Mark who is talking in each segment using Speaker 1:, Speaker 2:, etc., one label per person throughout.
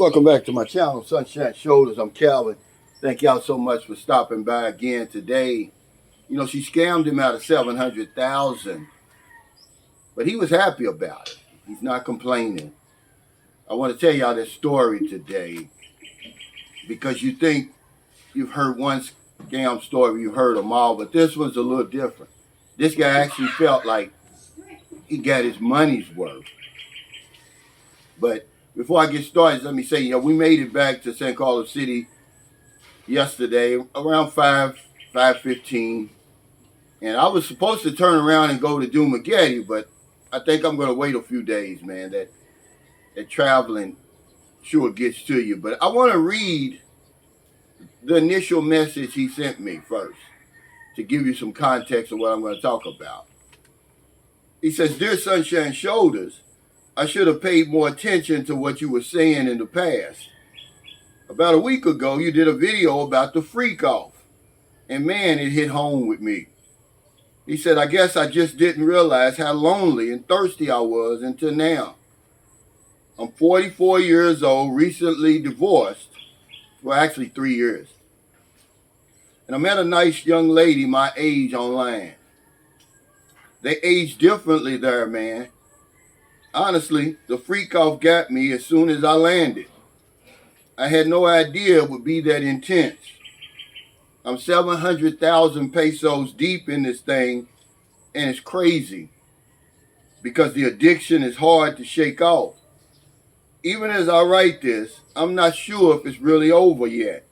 Speaker 1: Welcome back to my channel, Sunshine Shoulders. I'm Calvin. Thank y'all so much for stopping by again today. You know, she scammed him out of $700,000, but he was happy about it. He's not complaining. I want to tell y'all this story today because you think you've heard one scam story, you've heard them all, but this one's a little different. This guy actually felt like he got his money's worth. But before I get started, let me say, we made it back to St. Carlos City yesterday around 5:15, and I was supposed to turn around and go to Dumaguete, but I think I'm going to wait a few days, man. That traveling sure gets to you. But I want to read the initial message he sent me first to give you some context of what I'm going to talk about. He says, "Dear Sunshine Shoulders, I should have paid more attention to what you were saying in the past. About a week ago, you did a video about the freak off, and man, it hit home with me." He said, "I guess I just didn't realize how lonely and thirsty I was until now. I'm 44 years old, recently divorced, well, actually 3 years. And I met a nice young lady my age online. They age differently there, man. Honestly, the freak off got me as soon as I landed. I had no idea it would be that intense. I'm 700,000 pesos deep in this thing, and it's crazy because the addiction is hard to shake off. Even as I write this, I'm not sure if it's really over yet.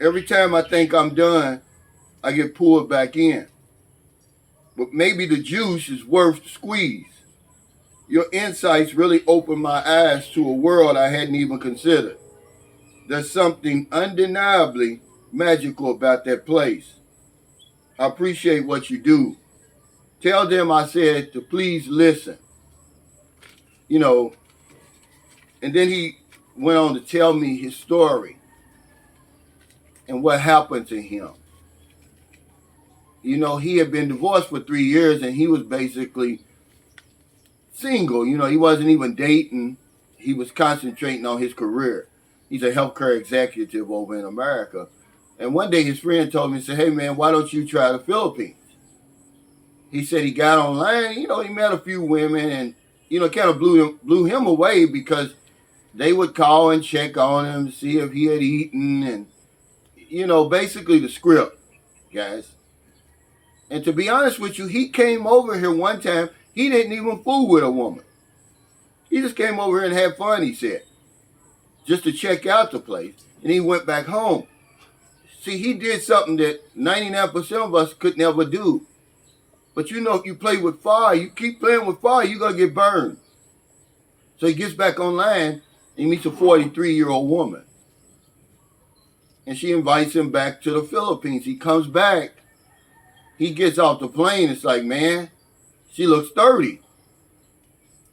Speaker 1: Every time I think I'm done, I get pulled back in. But maybe the juice is worth the squeeze. Your insights really opened my eyes to a world I hadn't even considered. There's something undeniably magical about that place. I appreciate what you do. Tell them I said to please listen." And then he went on to tell me his story and what happened to him. He had been divorced for 3 years, and he was basically single. He wasn't even dating. He was concentrating on his career. He's a healthcare executive over in America. And one day his friend told me, he said, "Hey man, why don't you try the Philippines?" He said he got online, he met a few women, and, kind of blew him away because they would call and check on him to see if he had eaten, and, basically the script, guys. And to be honest with you, he came over here one time, he didn't even fool with a woman. He just came over here and had fun, he said, just to check out the place, and he went back home. See, he did something that 99% of us could never do. But if you play with fire, you keep playing with fire, you're going to get burned. So he gets back online, and he meets a 43-year-old woman. And she invites him back to the Philippines. He comes back. He gets off the plane. It's like, man, she looks 30.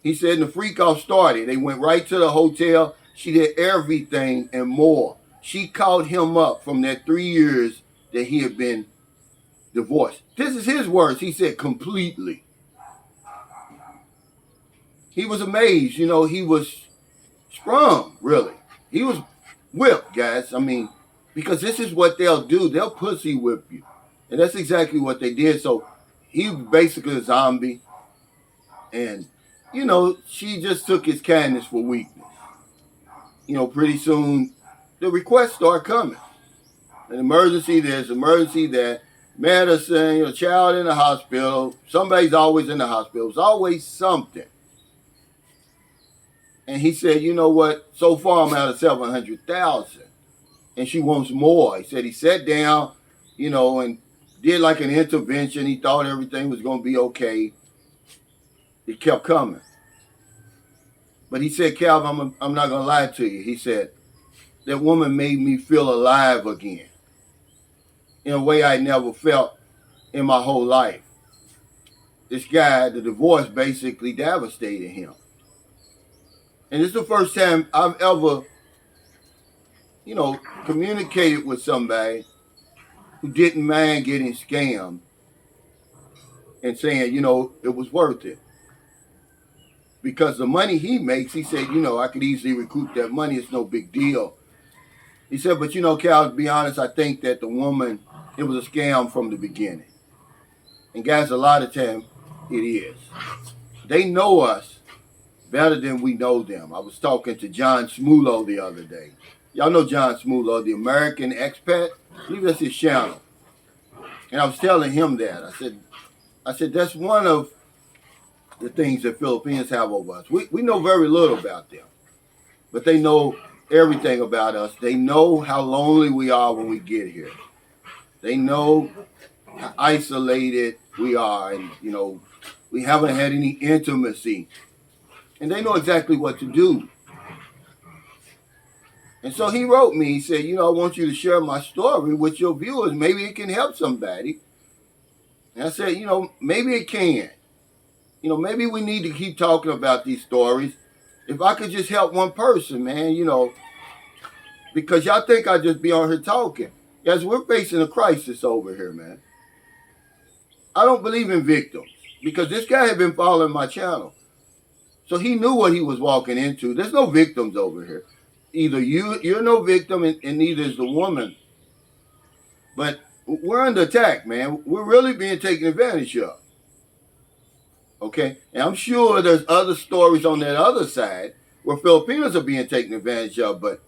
Speaker 1: He said, and the freak off started. They went right to the hotel. She did everything and more. She caught him up from that 3 years that he had been divorced. This is his words. He said, completely. He was amazed. He was sprung, really. He was whipped, guys. Because this is what they'll do. They'll pussy whip you. And that's exactly what they did. So he was basically a zombie. And, she just took his kindness for weakness. Pretty soon, the requests start coming. An emergency this, emergency that, medicine, a child in the hospital. Somebody's always in the hospital. It's always something. And he said, you know what? So far, I'm out of 700,000. And she wants more. He said he sat down, and did like an intervention. He thought everything was going to be okay. It kept coming. But he said, Calvin, I'm not going to lie to you. He said, that woman made me feel alive again in a way I never felt in my whole life. This guy, the divorce basically devastated him. And it's the first time I've ever, communicated with somebody who didn't mind getting scammed and saying, it was worth it. because the money he makes, he said, I could easily recoup that money. It's no big deal. He said, but Cal, to be honest, I think that the woman, it was a scam from the beginning. And guys, a lot of time it is. They know us better than we know them. I was talking to John Smulo the other day. Y'all know John Smulo, the American expat. I believe that's his channel. And I was telling him that. I said that's one of the things that Filipinos have over us. We know very little about them, but they know everything about us. They know how lonely we are when we get here. They know how isolated we are, and we haven't had any intimacy, and they know exactly what to do. And so he wrote me. He said, I want you to share my story with your viewers. Maybe it can help somebody. And I said, maybe it can. Maybe we need to keep talking about these stories. If I could just help one person, man, because y'all think I just be on here talking. Guys, we're facing a crisis over here, man. I don't believe in victims because this guy had been following my channel. So he knew what he was walking into. There's no victims over here. Either you're no victim and neither is the woman. But we're under attack, man. We're really being taken advantage of. Okay? And I'm sure there's other stories on that other side where Filipinos are being taken advantage of, but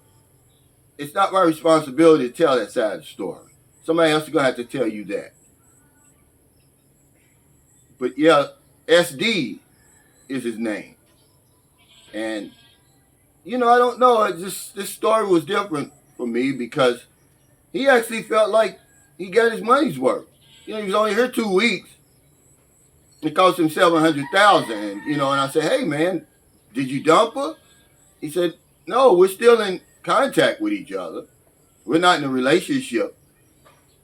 Speaker 1: it's not my responsibility to tell that side of the story. Somebody else is going to have to tell you that. But yeah, SD is his name. And, I don't know. This story was different for me because he actually felt like he got his money's worth. He was only here 2 weeks. It cost him $700,000. And I said, hey, man, did you dump her? He said, no, we're still in contact with each other. We're not in a relationship,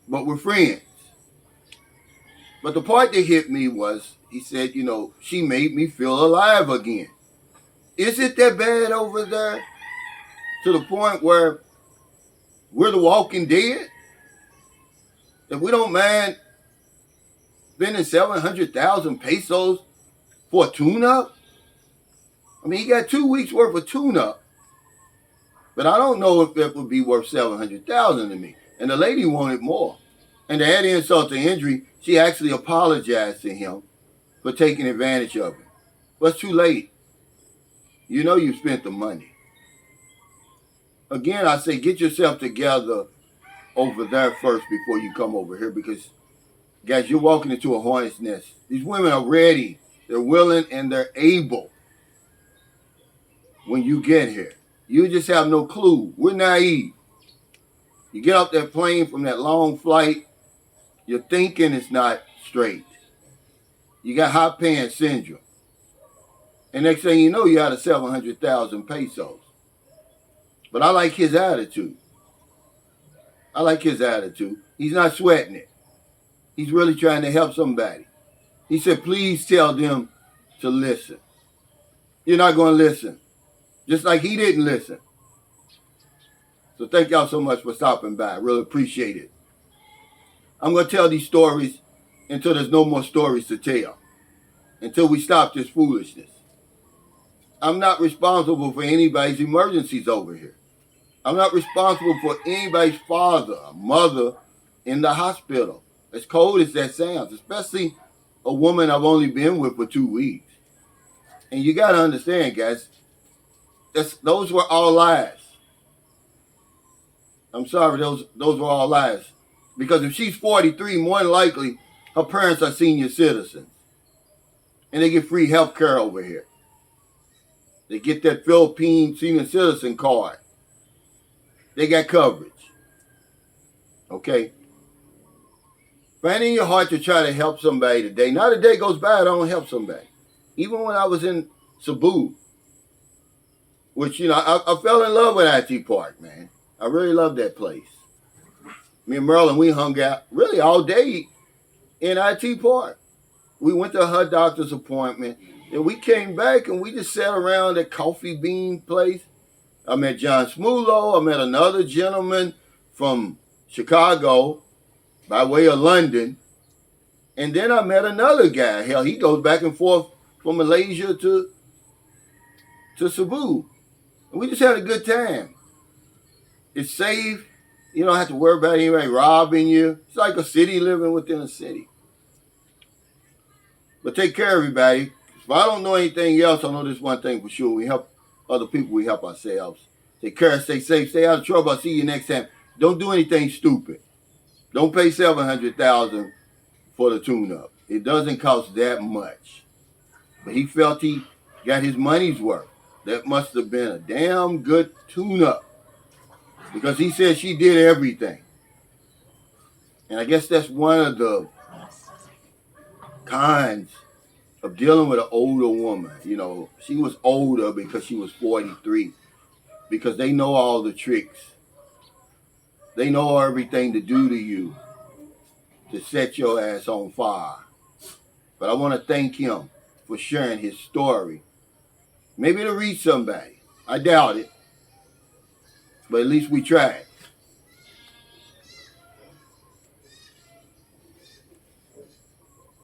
Speaker 1: but we're friends. But the part that hit me was, he said, she made me feel alive again. Is it that bad over there? To the point where we're the walking dead? If we don't mind spending 700,000 pesos for a tune-up? I mean, he got 2 weeks worth of tune-up. But I don't know if that would be worth 700,000 to me. And the lady wanted more. And to add insult to injury, she actually apologized to him for taking advantage of him. But it's too late. You spent the money. Again, I say get yourself together over there first before you come over here because, guys, you're walking into a hornet's nest. These women are ready. They're willing and they're able when you get here. You just have no clue. We're naive. You get off that plane from that long flight, your thinking is not straight. You got hot pants syndrome. And next thing you know, you're out of 700,000 pesos. But I like his attitude. He's not sweating it. He's really trying to help somebody. He said, please tell them to listen. You're not going to listen. Just like he didn't listen. So thank y'all so much for stopping by. I really appreciate it. I'm going to tell these stories until there's no more stories to tell. Until we stop this foolishness. I'm not responsible for anybody's emergencies over here. I'm not responsible for anybody's father or mother in the hospital. As cold as that sounds, especially a woman I've only been with for 2 weeks. And you got to understand, guys, those were all lies. I'm sorry, those were all lies. Because if she's 43, more than likely, her parents are senior citizens. And they get free health care over here. They get that Philippine senior citizen card. They got coverage. Okay? Find in your heart to try to help somebody today. Not a day goes by I don't help somebody. Even when I was in Cebu, which, I fell in love with IT Park, man. I really love that place. Me and Merlin, we hung out really all day in IT Park. We went to her doctor's appointment, and we came back, and we just sat around at Coffee Bean place. I met John Smulo. I met another gentleman from Chicago by way of London. And then I met another guy. Hell, he goes back and forth from Malaysia to to Cebu. And we just had a good time. It's safe. You don't have to worry about anybody robbing you. It's like a city living within a city. But take care, everybody. If I don't know anything else, I know this one thing for sure. We help other people, we help ourselves. Take care, stay safe, stay out of trouble. I'll see you next time. Don't do anything stupid. Don't pay $700,000 for the tune-up. It doesn't cost that much. But he felt he got his money's worth. That must have been a damn good tune-up. Because he said she did everything. And I guess that's one of the cons of dealing with an older woman. You know, she was older because she was 43. Because they know all the tricks. They know everything to do to you to set your ass on fire. But I want to thank him for sharing his story. Maybe it'll reach somebody. I doubt it. But at least we tried.